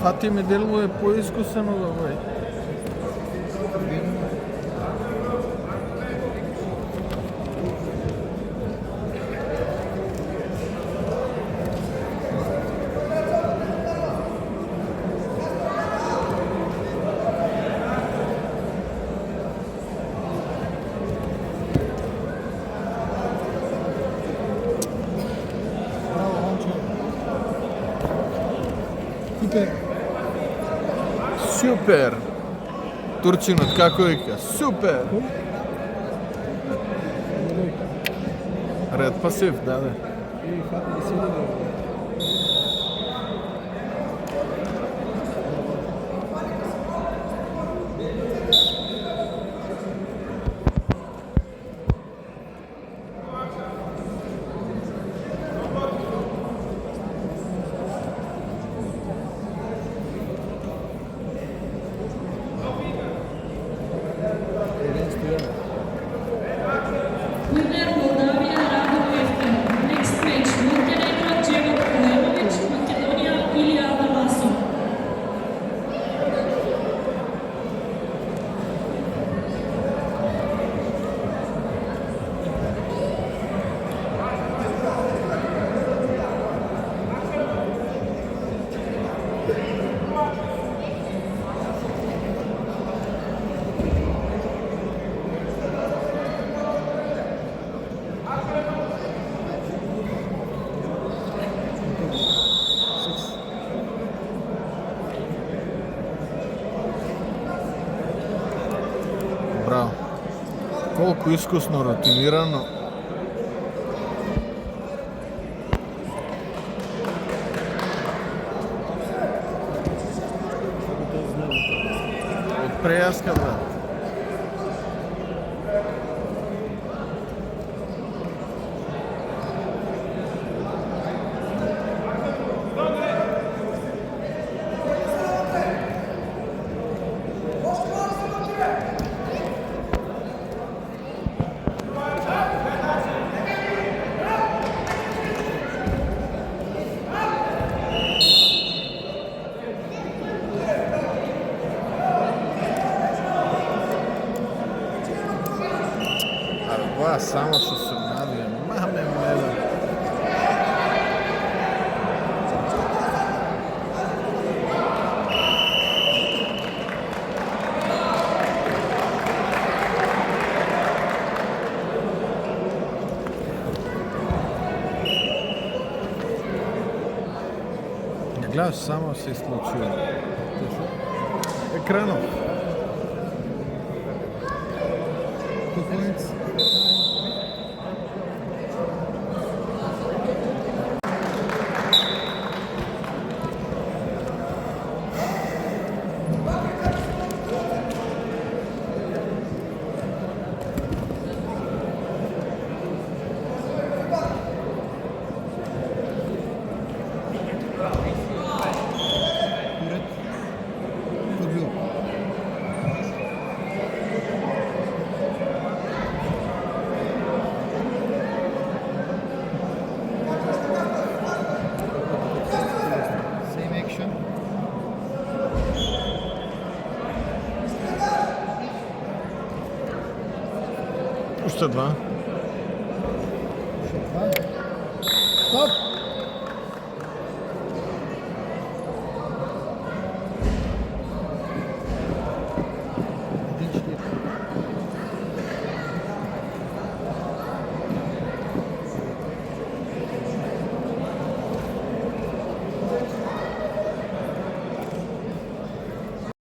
Фати ми делува поискусен од овој. Супер. Супер! Турчинот како вика? Супер! Ред пасив, да. И фати да седи да... Winner Moldavia Rado Pevka. Next match Montenegro Djego Kolemovic, Makedonija Ilija Talasov. Браво. Колку искусно рутинирано. Од прејаска, брат. Ова само што се навија. Маме меле. Ја гледаш, само се случува. Екранов. Конкуренц. Уште два.